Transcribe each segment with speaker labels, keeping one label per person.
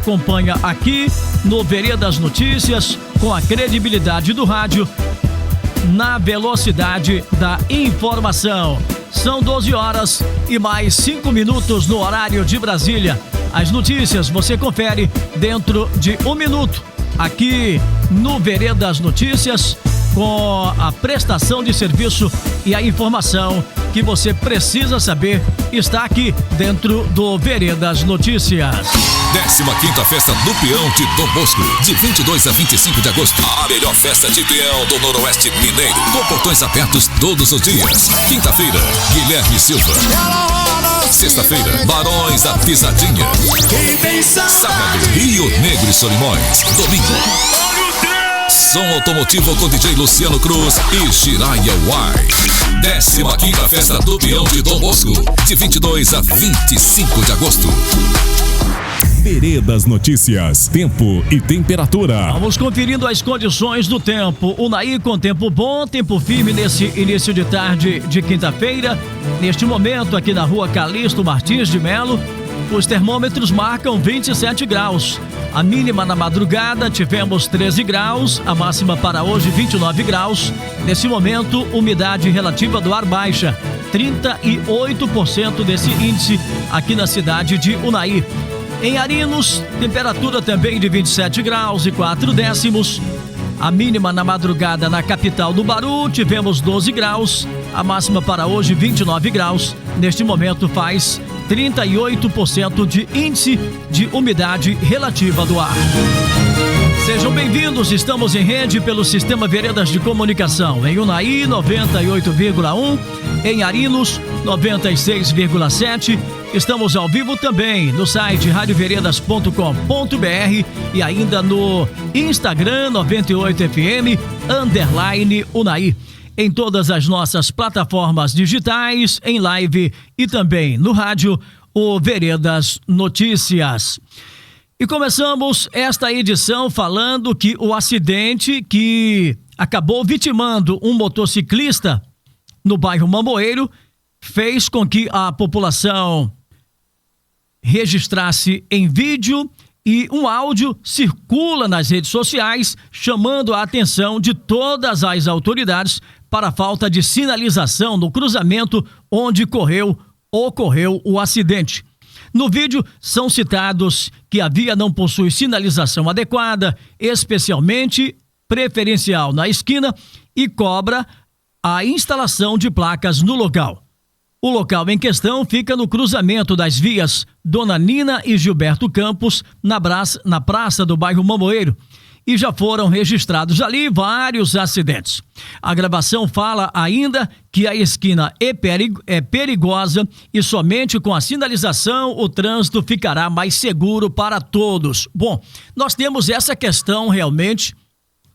Speaker 1: acompanha aqui no Veredas Notícias, com a credibilidade do rádio, na velocidade da informação. São 12 horas e mais 5 minutos no horário de Brasília. As notícias você confere dentro de 1 minuto, aqui no Veredas Notícias, com a prestação de serviço e a informação que você precisa saber está aqui dentro do Veredas Notícias.
Speaker 2: 15ª Festa do Peão de Dom Bosco, de 22 a 25 de agosto. A melhor festa de peão do Noroeste Mineiro, com portões abertos todos os dias. Quinta-feira, Guilherme Silva. Sexta-feira, Barões da Pisadinha. Sábado, Rio Negro e Solimões. Domingo, som automotivo com DJ Luciano Cruz e Shiraya White. 15ª Festa do Peão de Dom Bosco, de 22 a 25 de agosto.
Speaker 3: Veredas Notícias, tempo e temperatura.
Speaker 1: Vamos conferindo as condições do tempo. Unaí com tempo bom, tempo firme nesse início de tarde de quinta-feira. Neste momento, aqui na rua Calixto Martins de Melo, os termômetros marcam 27 graus. A mínima na madrugada tivemos 13 graus, a máxima para hoje 29 graus. Nesse momento, umidade relativa do ar baixa, 38% desse índice aqui na cidade de Unaí. Em Arinos, temperatura também de 27 graus e 4 décimos. A mínima na madrugada na capital do Baru, tivemos 12 graus. A máxima para hoje, 29 graus. Neste momento faz 38% de índice de umidade relativa do ar. Sejam bem-vindos, estamos em rede pelo Sistema Veredas de Comunicação. Em Unaí, 98,1. Em Arinos, 96,7. Estamos ao vivo também no site radioveredas.com.br e ainda no Instagram 98FM_Unaí. Em todas as nossas plataformas digitais, em live e também no rádio, o Veredas Notícias. E começamos esta edição falando que o acidente que acabou vitimando um motociclista no bairro Mamoeiro fez com que a população registrasse em vídeo e um áudio circula nas redes sociais, chamando a atenção de todas as autoridades para a falta de sinalização no cruzamento onde ocorreu o acidente. No vídeo são citados que a via não possui sinalização adequada, especialmente preferencial na esquina, e cobra a instalação de placas no local. O local em questão fica no cruzamento das vias Dona Nina e Gilberto Campos, na praça do bairro Mamoeiro, e já foram registrados ali vários acidentes. A gravação fala ainda que a esquina é perigosa e somente com a sinalização o trânsito ficará mais seguro para todos. Bom, nós temos essa questão realmente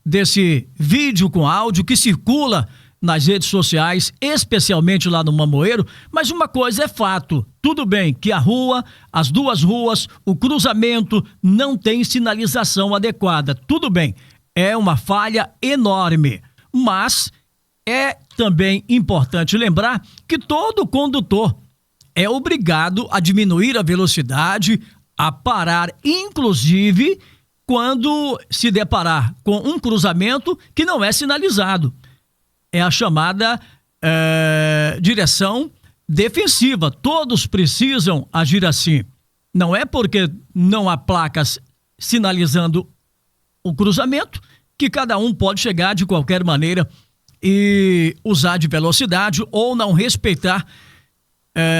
Speaker 1: desse vídeo com áudio que circula nas redes sociais, especialmente lá no Mamoeiro, mas uma coisa é fato, tudo bem que a rua, as duas ruas, o cruzamento não tem sinalização adequada, tudo bem, é uma falha enorme, mas é também importante lembrar que todo condutor é obrigado a diminuir a velocidade, a parar, inclusive quando se deparar com um cruzamento que não é sinalizado. É a chamada direção defensiva. Todos precisam agir assim. Não é porque não há placas sinalizando o cruzamento que cada um pode chegar de qualquer maneira e usar de velocidade ou não respeitar,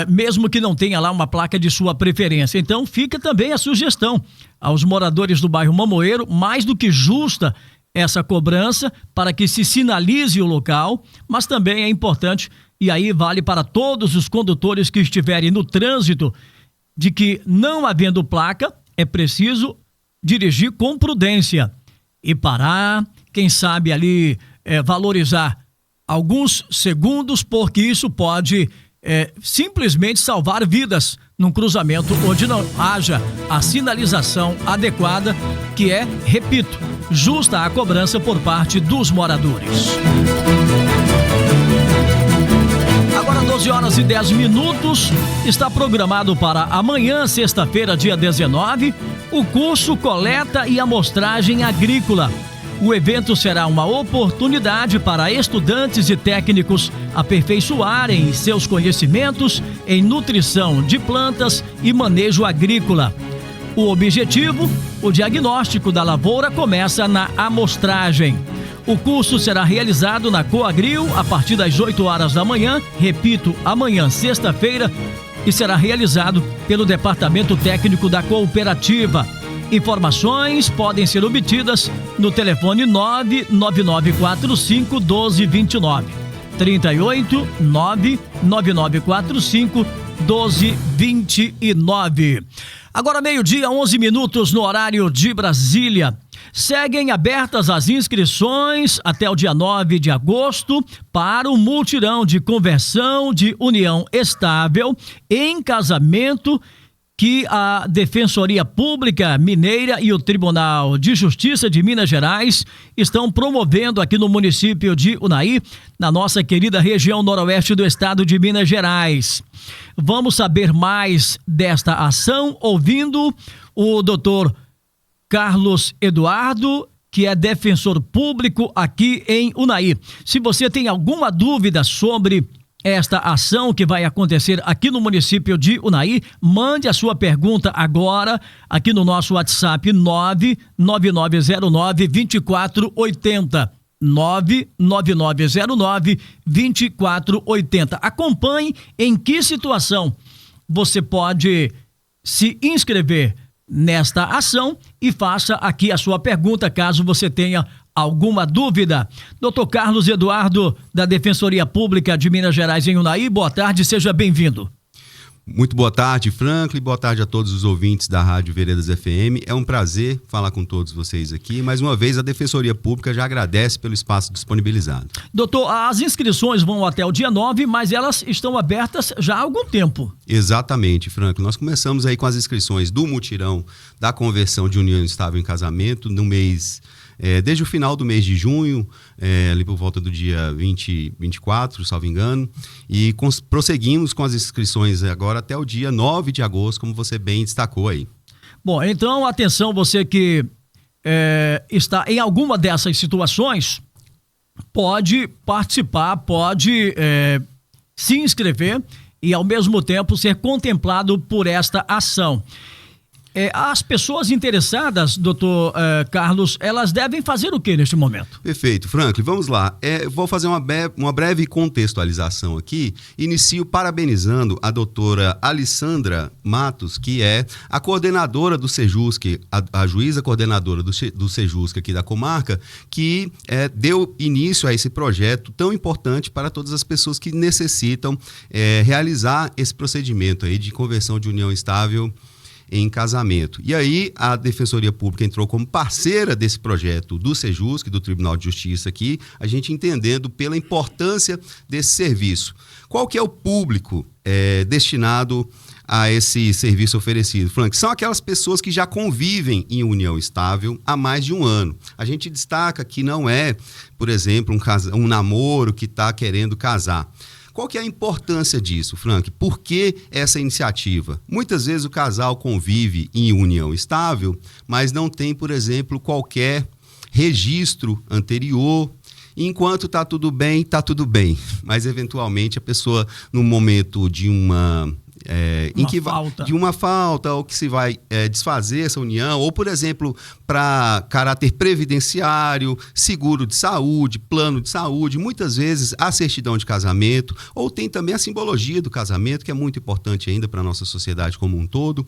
Speaker 1: mesmo que não tenha lá uma placa de sua preferência. Então fica também a sugestão aos moradores do bairro Mamoeiro, mais do que justa essa cobrança para que se sinalize o local, mas também é importante, e aí vale para todos os condutores que estiverem no trânsito, de que não havendo placa, é preciso dirigir com prudência e parar, quem sabe ali valorizar alguns segundos, porque isso pode simplesmente salvar vidas num cruzamento onde não haja a sinalização adequada, que é, repito, justa a cobrança por parte dos moradores. Agora 12 horas e 10 minutos, está programado para amanhã, sexta-feira, dia 19, o curso Coleta e Amostragem Agrícola. O evento será uma oportunidade para estudantes e técnicos aperfeiçoarem seus conhecimentos em nutrição de plantas e manejo agrícola. O objetivo, o diagnóstico da lavoura começa na amostragem. O curso será realizado na Coagril a partir das 8 horas da manhã, repito, amanhã, sexta-feira, e será realizado pelo Departamento Técnico da Cooperativa. Informações podem ser obtidas no telefone 99945 1229. 38 99945 1229. Agora 12:00, 11 minutos no horário de Brasília. Seguem abertas as inscrições até o dia 9 de agosto para o mutirão de conversão de união estável em casamento que a Defensoria Pública Mineira e o Tribunal de Justiça de Minas Gerais estão promovendo aqui no município de Unai, na nossa querida região noroeste do estado de Minas Gerais. Vamos saber mais desta ação ouvindo o doutor Carlos Eduardo, que é defensor público aqui em Unai. Se você tem alguma dúvida sobre esta ação que vai acontecer aqui no município de Unai, mande a sua pergunta agora aqui no nosso WhatsApp 99909-2480. 99909-2480. Acompanhe em que situação você pode se inscrever nesta ação e faça aqui a sua pergunta caso você tenha alguma dúvida. Dr. Carlos Eduardo, da Defensoria Pública de Minas Gerais em Unai, boa tarde, seja bem-vindo.
Speaker 4: Muito boa tarde, Franklin, boa tarde a todos os ouvintes da Rádio Veredas FM. É um prazer falar com todos vocês aqui. Mais uma vez, a Defensoria Pública já agradece pelo espaço disponibilizado. Doutor,
Speaker 1: as inscrições vão até o dia 9, mas elas estão abertas já há algum tempo.
Speaker 4: Exatamente, Franklin. Nós começamos aí com as inscrições do mutirão da conversão de união estável em casamento no mês... desde o final do mês de junho, ali por volta do dia 24, salvo engano, e prosseguimos com as inscrições agora até o dia 9 de agosto, como você bem destacou aí.
Speaker 1: Bom, então atenção, você que está em alguma dessas situações, pode participar, pode se inscrever e ao mesmo tempo ser contemplado por esta ação. As pessoas interessadas, doutor Carlos, elas devem fazer o que neste momento?
Speaker 4: Perfeito, Franklin, vamos lá. Vou fazer uma breve contextualização aqui. Inicio parabenizando a doutora Alessandra Matos, que é a coordenadora do Sejusc, a juíza coordenadora do Sejusc aqui da comarca, que deu início a esse projeto tão importante para todas as pessoas que necessitam realizar esse procedimento aí de conversão de união estável em casamento. E aí a Defensoria Pública entrou como parceira desse projeto do Sejusc, do Tribunal de Justiça aqui, a gente entendendo pela importância desse serviço. Qual que é o público destinado a esse serviço oferecido, Frank? São aquelas pessoas que já convivem em união estável há mais de um ano. A gente destaca que não é, por exemplo, um namoro que está querendo casar. Qual que é a importância disso, Frank? Por que essa iniciativa? Muitas vezes o casal convive em união estável, mas não tem, por exemplo, qualquer registro anterior. Enquanto está tudo bem, mas eventualmente a pessoa, no momento de de uma falta, ou que se vai desfazer essa união, ou, por exemplo, para caráter previdenciário, seguro de saúde, plano de saúde, muitas vezes a certidão de casamento, ou tem também a simbologia do casamento, que é muito importante ainda para a nossa sociedade como um todo,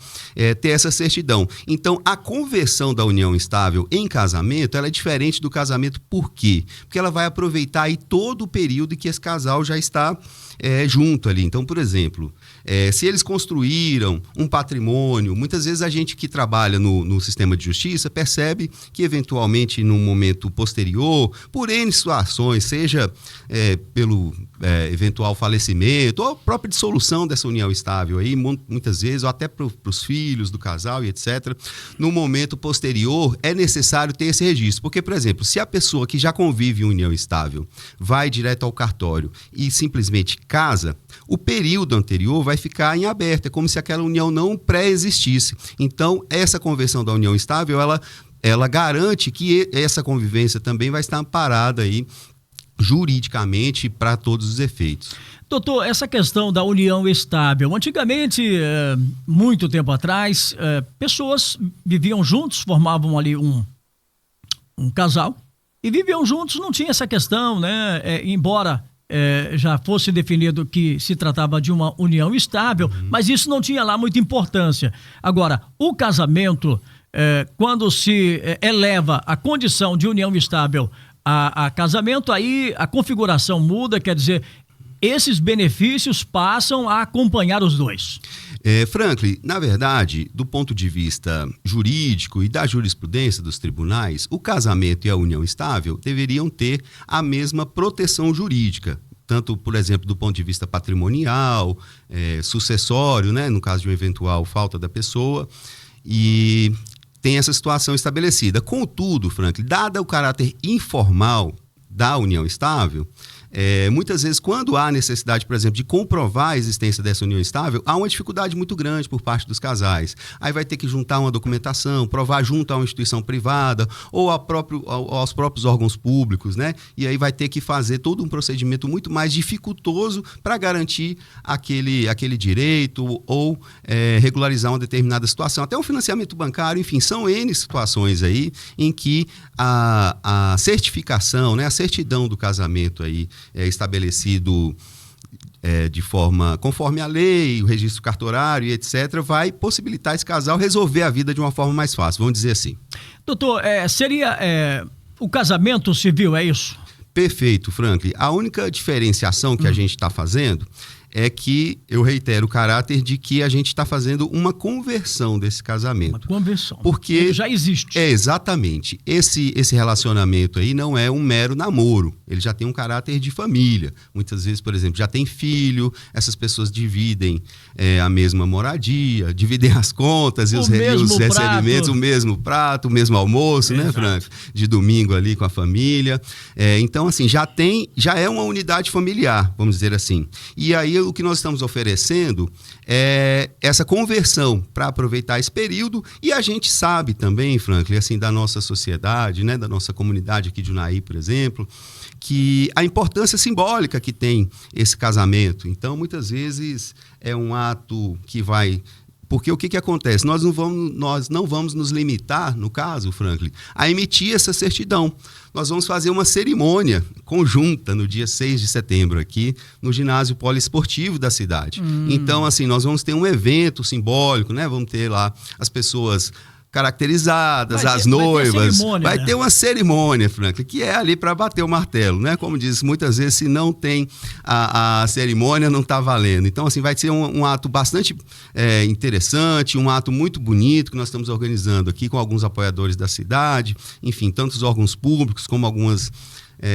Speaker 4: ter essa certidão. Então, a conversão da união estável em casamento, ela é diferente do casamento. Por quê? Porque ela vai aproveitar aí todo o período em que esse casal já está junto ali. Então, por exemplo, se eles construíram um patrimônio, muitas vezes a gente que trabalha no sistema de justiça percebe que eventualmente num momento posterior, por N situações, seja pelo eventual falecimento ou própria dissolução dessa união estável aí, muitas vezes, ou até para os filhos do casal e etc., no momento posterior é necessário ter esse registro. Porque, por exemplo, se a pessoa que já convive em união estável vai direto ao cartório e simplesmente casa, o período anterior vai ficar está em aberto, é como se aquela união não pré-existisse. Então, essa conversão da união estável, ela garante que essa convivência também vai estar amparada aí juridicamente para todos os efeitos.
Speaker 1: Doutor, essa questão da união estável, antigamente, muito tempo atrás, pessoas viviam juntos, formavam ali um casal e viviam juntos, não tinha essa questão, né? Embora já fosse definido que se tratava de uma união estável, mas isso não tinha lá muita importância. Agora, o casamento, quando se eleva a condição de união estável a casamento, aí a configuração muda, quer dizer, esses benefícios passam a acompanhar os dois.
Speaker 4: Franklin, na verdade, do ponto de vista jurídico e da jurisprudência dos tribunais, o casamento e a união estável deveriam ter a mesma proteção jurídica, tanto, por exemplo, do ponto de vista patrimonial, sucessório, né, no caso de uma eventual falta da pessoa, e tem essa situação estabelecida. Contudo, Franklin, dado o caráter informal da união estável, muitas vezes, quando há necessidade, por exemplo, de comprovar a existência dessa união estável, há uma dificuldade muito grande por parte dos casais. Aí vai ter que juntar uma documentação, provar junto a uma instituição privada ou aos próprios órgãos públicos, né? E aí vai ter que fazer todo um procedimento muito mais dificultoso para garantir aquele direito ou regularizar uma determinada situação. Até um financiamento bancário, enfim, são N situações aí em que a certificação, né, a certidão do casamento aí estabelecido de forma conforme a lei, o registro cartorário e etc., vai possibilitar esse casal resolver a vida de uma forma mais fácil, vamos dizer assim.
Speaker 1: Doutor, seria o casamento civil, é isso?
Speaker 4: Perfeito, Franklin. A única diferenciação que a gente está fazendo é que, eu reitero, o caráter de que a gente está fazendo uma conversão desse casamento.
Speaker 1: Uma conversão.
Speaker 4: Porque
Speaker 1: ele já existe.
Speaker 4: Exatamente. Esse relacionamento aí não é um mero namoro. Ele já tem um caráter de família. Muitas vezes, por exemplo, já tem filho, essas pessoas dividem a mesma moradia, dividem as contas e os recebimentos, o mesmo prato, o mesmo almoço, né, Frank? De domingo ali com a família. Então, assim, já é uma unidade familiar, vamos dizer assim. E aí, o que nós estamos oferecendo é essa conversão para aproveitar esse período, e a gente sabe também, Franklin, assim, da nossa sociedade, né, da nossa comunidade aqui de Unai, por exemplo, que a importância simbólica que tem esse casamento. Então, muitas vezes é um ato que vai... Porque o que acontece? Nós não vamos nos limitar, no caso, Franklin, a emitir essa certidão. Nós vamos fazer uma cerimônia conjunta no dia 6 de setembro aqui no ginásio poliesportivo da cidade. Então, assim, nós vamos ter um evento simbólico, né? Vamos ter lá as pessoas caracterizadas, as noivas. Vai ter uma cerimônia, Franklin, que é ali para bater o martelo, né? Como diz, muitas vezes, se não tem a cerimônia, não está valendo. Então, assim, vai ser um ato bastante interessante, um ato muito bonito que nós estamos organizando aqui com alguns apoiadores da cidade, enfim, tanto os órgãos públicos como algumas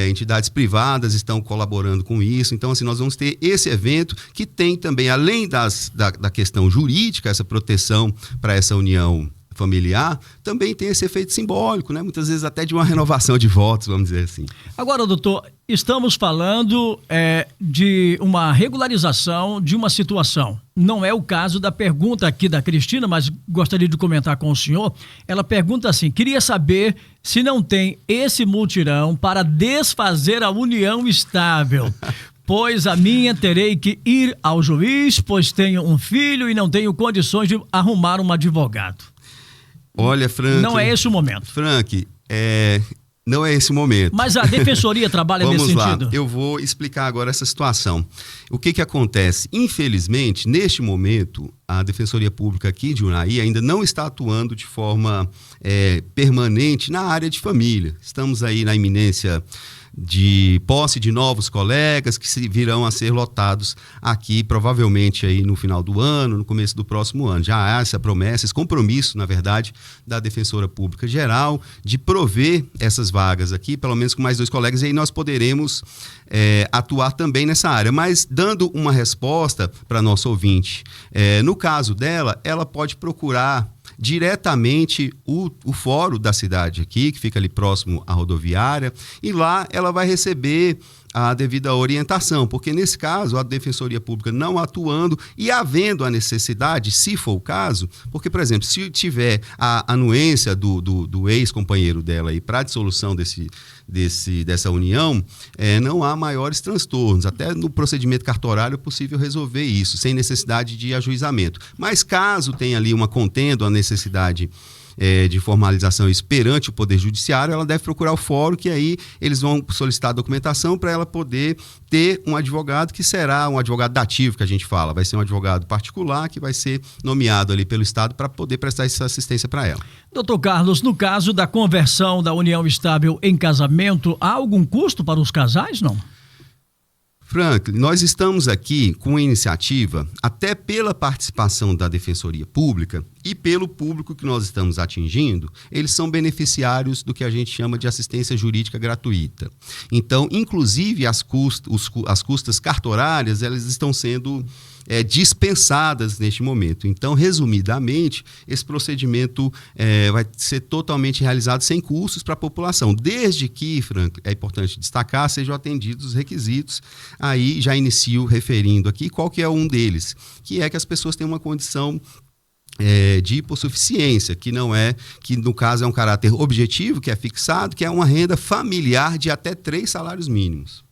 Speaker 4: entidades privadas estão colaborando com isso. Então, assim, nós vamos ter esse evento que tem também, além da questão jurídica, essa proteção para essa união familiar, também tem esse efeito simbólico, né? Muitas vezes até de uma renovação de votos, vamos dizer assim.
Speaker 1: Agora, doutor, estamos falando de uma regularização de uma situação. Não é o caso da pergunta aqui da Cristina, mas gostaria de comentar com o senhor. Ela pergunta assim: queria saber se não tem esse mutirão para desfazer a união estável. Pois a minha terei que ir ao juiz, pois tenho um filho e não tenho condições de arrumar um advogado.
Speaker 4: Olha, Frank...
Speaker 1: Não é esse o momento.
Speaker 4: Frank, não é esse o momento.
Speaker 1: Mas a defensoria trabalha nesse sentido?
Speaker 4: Vamos lá, eu vou explicar agora essa situação. O que acontece? Infelizmente, neste momento, a Defensoria Pública aqui de Unai ainda não está atuando de forma permanente na área de família. Estamos aí na iminência de posse de novos colegas que virão a ser lotados aqui, provavelmente aí no final do ano, no começo do próximo ano. Já há essa promessa, esse compromisso, na verdade, da Defensora Pública Geral de prover essas vagas aqui, pelo menos com mais 2 colegas, e aí nós poderemos atuar também nessa área. Mas dando uma resposta para nosso ouvinte, no caso dela, ela pode procurar diretamente o fórum da cidade aqui, que fica ali próximo à rodoviária, e lá ela vai receber a devida orientação, porque nesse caso a Defensoria Pública não atuando e havendo a necessidade, se for o caso, porque, por exemplo, se tiver a anuência do ex-companheiro dela para a dissolução dessa união, não há maiores transtornos. Até no procedimento cartorário é possível resolver isso, sem necessidade de ajuizamento. Mas caso tenha ali uma contenda, a necessidade de formalização perante o Poder Judiciário, ela deve procurar o fórum, que aí eles vão solicitar a documentação para ela poder ter um advogado que será um advogado dativo, que a gente fala. Vai ser um advogado particular que vai ser nomeado ali pelo Estado para poder prestar essa assistência para ela.
Speaker 1: Doutor Carlos, no caso da conversão da união estável em casamento, há algum custo para os casais, não?
Speaker 4: Franklin, nós estamos aqui com uma iniciativa, até pela participação da Defensoria Pública e pelo público que nós estamos atingindo, eles são beneficiários do que a gente chama de assistência jurídica gratuita. Então, inclusive, as custas cartorárias, elas estão sendo dispensadas neste momento. Então, resumidamente, esse procedimento vai ser totalmente realizado sem custos para a população, desde que, Franklin, é importante destacar, sejam atendidos os requisitos. Aí já inicio referindo aqui qual que é um deles, que é que as pessoas têm uma condição de hipossuficiência, que no caso é um caráter objetivo, que é fixado, que é uma renda familiar de até 3 salários mínimos.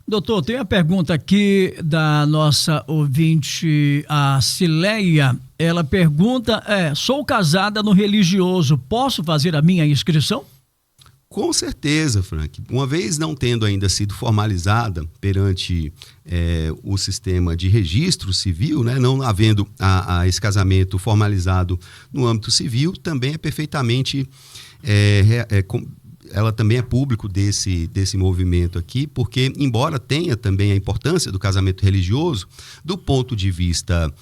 Speaker 1: Doutor, tem a pergunta aqui da nossa ouvinte, a Cileia. Ela pergunta, sou casada no religioso, posso fazer a minha inscrição?
Speaker 4: Com certeza, Frank. Uma vez não tendo ainda sido formalizada perante o sistema de registro civil, né, não havendo esse casamento formalizado no âmbito civil, também é perfeitamente... ela também é público desse movimento aqui, porque, embora tenha também a importância do casamento religioso, do ponto de vista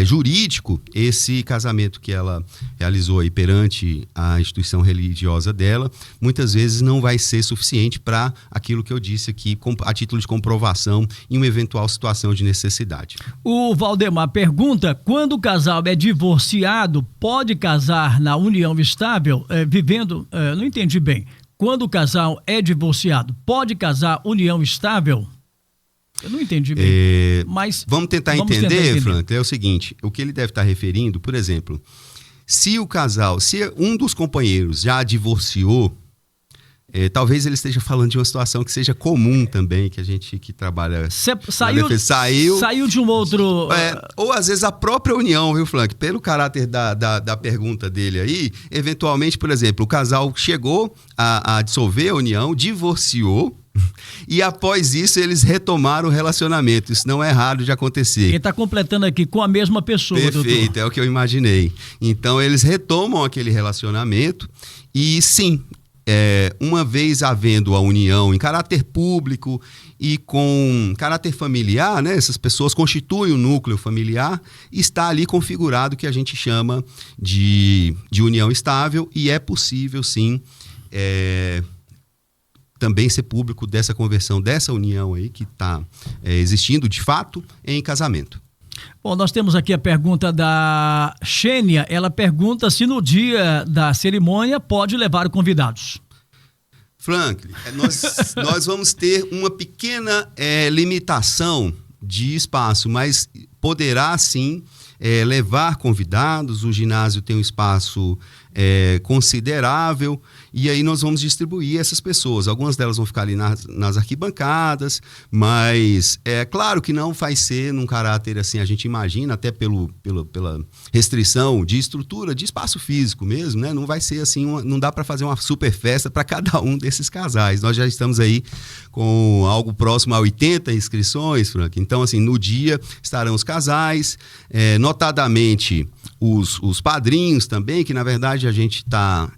Speaker 4: jurídico, esse casamento que ela realizou aí perante a instituição religiosa dela, muitas vezes não vai ser suficiente para aquilo que eu disse aqui, a título de comprovação em uma eventual situação de necessidade.
Speaker 1: O Valdemar pergunta, quando o casal é divorciado, pode casar na união estável, vivendo... não entendi bem. Quando o casal é divorciado, pode casar união estável? Eu não entendi bem, mas...
Speaker 4: Vamos tentar entender, Frank. É o seguinte, o que ele deve estar referindo, por exemplo, se um dos companheiros já divorciou, talvez ele esteja falando de uma situação que seja comum também, que a gente que trabalha... Saiu de um outro... ou às vezes a própria união, viu, Frank? Pelo caráter da pergunta dele aí, eventualmente, por exemplo, o casal chegou a dissolver a união, divorciou, e após isso eles retomaram o relacionamento. Isso não é raro de acontecer.
Speaker 1: Ele está completando aqui com a mesma pessoa.
Speaker 4: Perfeito,
Speaker 1: doutor.
Speaker 4: É o que eu imaginei. Então eles retomam aquele relacionamento e sim, uma vez havendo a união em caráter público e com caráter familiar, né, essas pessoas constituem o núcleo familiar, está ali configurado o que a gente chama de união estável, e é possível sim também ser público dessa conversão, dessa união aí que está existindo de fato em casamento.
Speaker 1: Bom, nós temos aqui a pergunta da Xênia. Ela pergunta se no dia da cerimônia pode levar convidados.
Speaker 4: Franklin, nós vamos ter uma pequena limitação de espaço, mas poderá sim levar convidados. O ginásio tem um espaço considerável, e aí nós vamos distribuir essas pessoas. Algumas delas vão ficar ali nas arquibancadas, mas é claro que não vai ser num caráter assim, a gente imagina, até pela restrição de estrutura, de espaço físico mesmo, né? Não vai ser assim, não dá para fazer uma super festa para cada um desses casais. Nós já estamos aí com algo próximo a 80 inscrições, Frank. Então, assim, no dia estarão os casais, notadamente os padrinhos também, que na verdade a gente está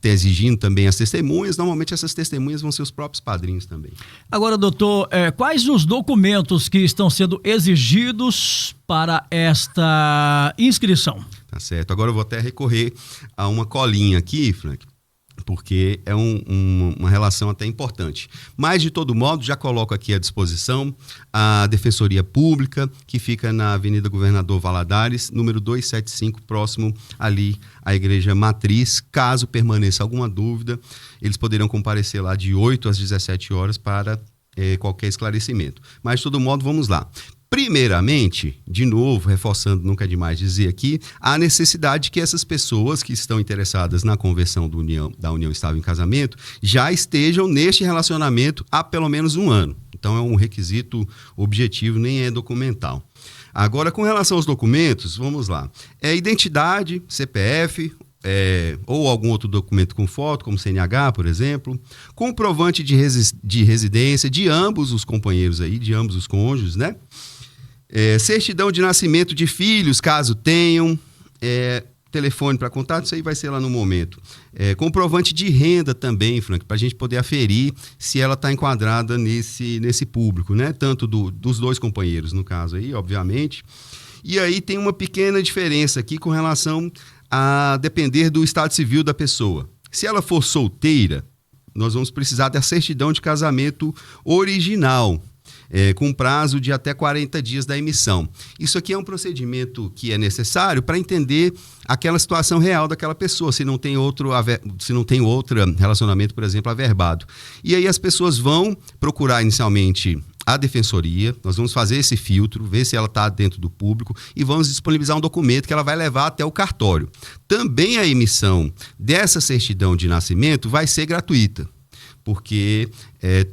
Speaker 4: exigindo também as testemunhas. Normalmente essas testemunhas vão ser os próprios padrinhos também. Agora,
Speaker 1: doutor, quais os documentos que estão sendo exigidos para esta inscrição?
Speaker 4: Tá certo. Agora eu vou até recorrer a uma colinha aqui, Frank, porque é uma relação até importante. Mas, de todo modo, já coloco aqui à disposição a Defensoria Pública, que fica na Avenida Governador Valadares, número 275, próximo ali à Igreja Matriz. Caso permaneça alguma dúvida, eles poderão comparecer lá de 8 às 17 horas para qualquer esclarecimento. Mas, de todo modo, vamos lá. Primeiramente, de novo, reforçando, nunca é demais dizer aqui, a necessidade que essas pessoas que estão interessadas na conversão da união estável em casamento já estejam neste relacionamento há pelo menos 1 ano. Então, é um requisito objetivo, nem é documental. Agora, com relação aos documentos, vamos lá. Identidade, CPF, ou algum outro documento com foto, como CNH, por exemplo, comprovante de residência de ambos os companheiros aí, de ambos os cônjuges, né? Certidão de nascimento de filhos, caso tenham, telefone para contato, isso aí vai ser lá no momento. Comprovante de renda também, Frank, para a gente poder aferir se ela está enquadrada nesse público, né? Tanto dos 2 companheiros, no caso aí, obviamente. E aí tem uma pequena diferença aqui com relação a depender do estado civil da pessoa. Se ela for solteira, nós vamos precisar da certidão de casamento original, com prazo de até 40 dias da emissão. Isso aqui é um procedimento que é necessário para entender aquela situação real daquela pessoa, se não tem outro relacionamento, por exemplo, averbado. E aí as pessoas vão procurar inicialmente a defensoria, nós vamos fazer esse filtro, ver se ela está dentro do público e vamos disponibilizar um documento que ela vai levar até o cartório. Também a emissão dessa certidão de nascimento vai ser gratuita, porque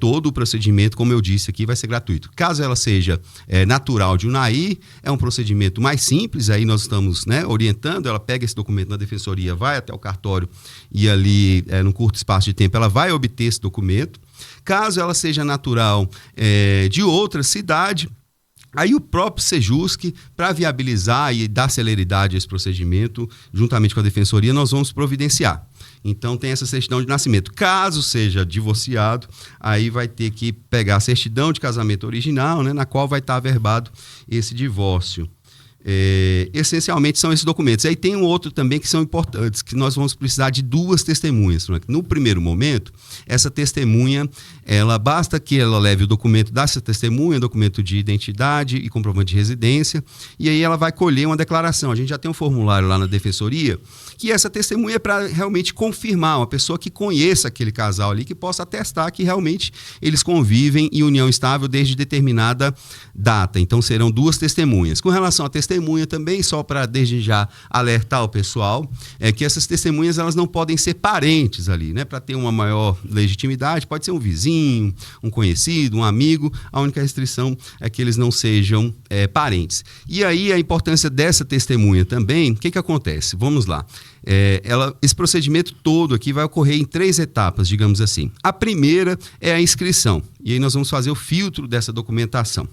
Speaker 4: todo o procedimento, como eu disse aqui, vai ser gratuito. Caso ela seja natural de Unai, é um procedimento mais simples, aí nós estamos orientando, ela pega esse documento na defensoria, vai até o cartório e ali, num curto espaço de tempo, ela vai obter esse documento. Caso ela seja natural de outra cidade, aí o próprio Sejusc, para viabilizar e dar celeridade a esse procedimento, juntamente com a defensoria, nós vamos providenciar. Então tem essa certidão de nascimento. Caso seja divorciado, aí vai ter que pegar a certidão de casamento original, na qual vai estar averbado esse divórcio. Essencialmente são esses documentos. Aí tem um outro também que são importantes, que nós vamos precisar de 2 testemunhas. No primeiro momento, essa testemunha, basta que ela leve o documento dessa testemunha, documento de identidade e comprovante de residência, e aí ela vai colher uma declaração. A gente já tem um formulário lá na defensoria, que essa testemunha é para realmente confirmar, uma pessoa que conheça aquele casal ali, que possa atestar que realmente eles convivem em união estável desde determinada data. Então serão 2 testemunhas. Com relação à testemunha também, só para desde já alertar o pessoal, que essas testemunhas elas não podem ser parentes ali, para ter uma maior legitimidade, pode ser um vizinho, um conhecido, um amigo, a única restrição é que eles não sejam parentes. E aí a importância dessa testemunha também, o que acontece? Vamos lá. Esse procedimento todo aqui vai ocorrer em 3 etapas, digamos assim. A primeira é a inscrição, e aí nós vamos fazer o filtro dessa documentação.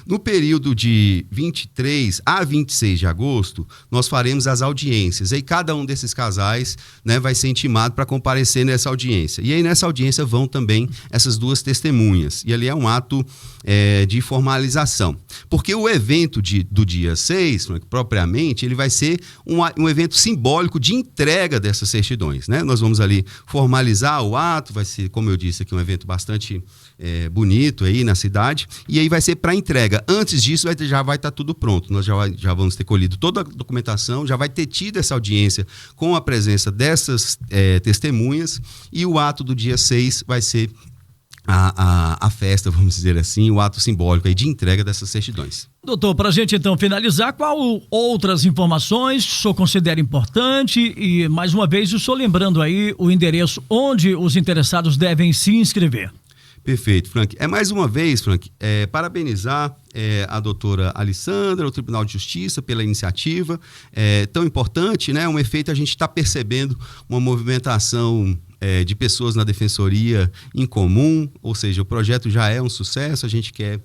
Speaker 4: No período de 23 a 26 de agosto, nós faremos as audiências. Aí cada um desses casais vai ser intimado para comparecer nessa audiência. E aí nessa audiência vão também essas 2 testemunhas. E ali é um ato de formalização. Porque o evento do dia 6, propriamente, ele vai ser um evento simbólico de entrega dessas certidões. Nós vamos ali formalizar o ato, vai ser, como eu disse aqui, um evento bastante bonito aí na cidade. E aí vai ser para entrega. Antes disso, já vai estar tudo pronto. Nós já vamos ter colhido toda a documentação, já vai ter tido essa audiência com a presença dessas testemunhas, e o ato do dia 6 vai ser a festa, vamos dizer assim, o ato simbólico aí de entrega dessas certidões.
Speaker 1: Doutor, para a gente então finalizar, qual outras informações o senhor considera importante? E mais uma vez, o senhor lembrando aí o endereço onde os interessados devem se inscrever.
Speaker 4: Perfeito, Frank. Mais uma vez, Frank, parabenizar a doutora Alissandra, o Tribunal de Justiça, pela iniciativa tão importante, Um efeito, a gente está percebendo uma movimentação de pessoas na defensoria em comum, ou seja, o projeto já é um sucesso, a gente quer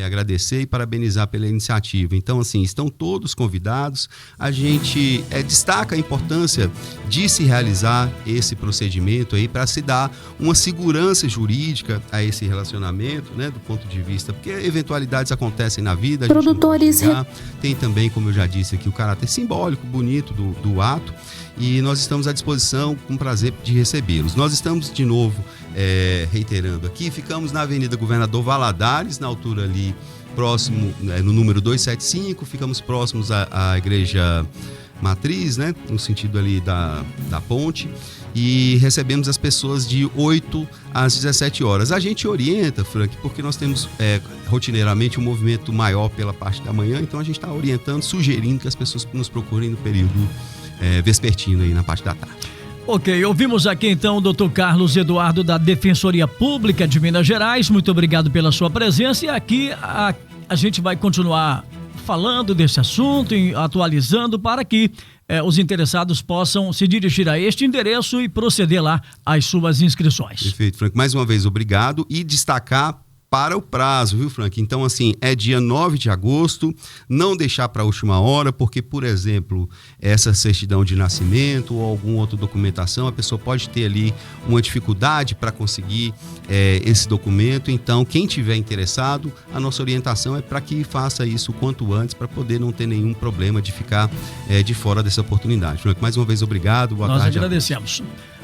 Speaker 4: agradecer e parabenizar pela iniciativa. Então, assim, estão todos convidados. A gente destaca a importância de se realizar esse procedimento aí para se dar uma segurança jurídica a esse relacionamento, do ponto de vista, porque eventualidades acontecem na vida.
Speaker 5: Produtores.
Speaker 4: Tem também, como eu já disse aqui, o caráter simbólico, bonito do ato, e nós estamos à disposição, com prazer de recebê-los. Nós estamos, de novo, reiterando aqui, ficamos na Avenida Governador Valadares, na altura ali próximo, no número 275, ficamos próximos à igreja Matriz, né? No sentido ali da ponte. E recebemos as pessoas de 8 às 17 horas. A gente orienta, Frank, porque nós temos rotineiramente um movimento maior pela parte da manhã, então a gente está orientando, sugerindo que as pessoas nos procurem no período vespertino aí na parte da tarde.
Speaker 1: Ok, ouvimos aqui então o Dr. Carlos Eduardo da Defensoria Pública de Minas Gerais. Muito obrigado pela sua presença e aqui a gente vai continuar falando desse assunto, atualizando para que os interessados possam se dirigir a este endereço e proceder lá às suas inscrições.
Speaker 4: Perfeito, Frank. Mais uma vez, obrigado. E destacar para o prazo, viu, Frank? Então, assim, é dia 9 de agosto, não deixar para a última hora, porque, por exemplo, essa certidão de nascimento ou alguma outra documentação, a pessoa pode ter ali uma dificuldade para conseguir esse documento. Então, quem tiver interessado, a nossa orientação é para que faça isso o quanto antes, para poder não ter nenhum problema de ficar de fora dessa oportunidade. Frank, mais uma vez, obrigado. Boa tarde.
Speaker 1: Nós agradecemos.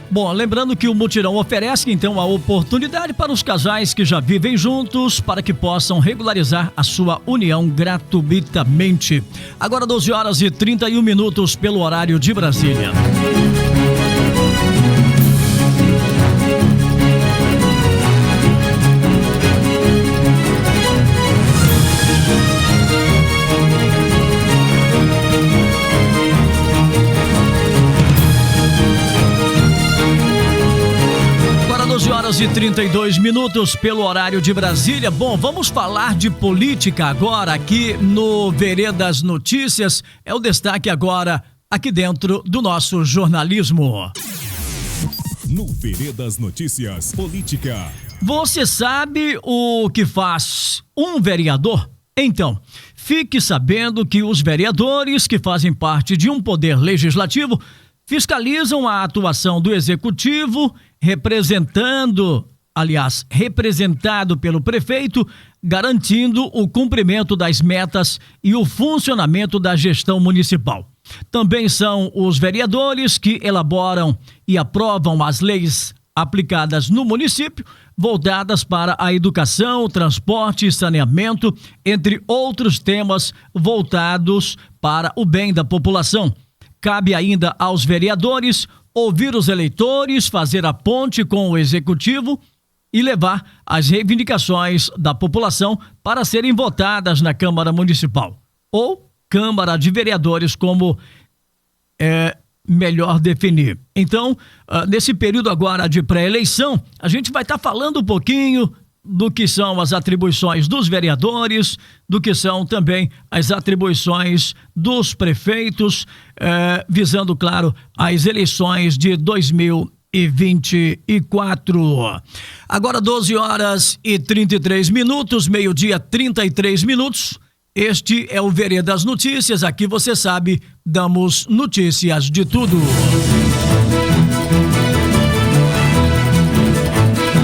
Speaker 1: Bom, lembrando que o mutirão oferece então a oportunidade para os casais que já vivem juntos para que possam regularizar a sua união gratuitamente. Agora 12 horas e 31 minutos pelo horário de Brasília. E 32 minutos pelo horário de Brasília. Bom, vamos falar de política agora aqui no Veredas Notícias. É o destaque agora aqui dentro do nosso jornalismo.
Speaker 3: No Veredas Notícias, política.
Speaker 1: Você sabe o que faz um vereador? Então, fique sabendo que os vereadores que fazem parte de um poder legislativo fiscalizam a atuação do executivo, representado pelo prefeito, garantindo o cumprimento das metas e o funcionamento da gestão municipal. Também são os vereadores que elaboram e aprovam as leis aplicadas no município, voltadas para a educação, transporte e saneamento, entre outros temas voltados para o bem da população. Cabe ainda aos vereadores ouvir os eleitores, fazer a ponte com o executivo e levar as reivindicações da população para serem votadas na Câmara Municipal ou Câmara de Vereadores, como é melhor definir. Então, nesse período agora de pré-eleição, a gente vai estar falando um pouquinho do que são as atribuições dos vereadores, do que são também as atribuições dos prefeitos, visando, claro, as eleições de 2024. Agora 12 horas e 33 minutos, meio-dia 33 minutos. Este é o Veredas Notícias. Aqui você sabe, damos notícias de tudo.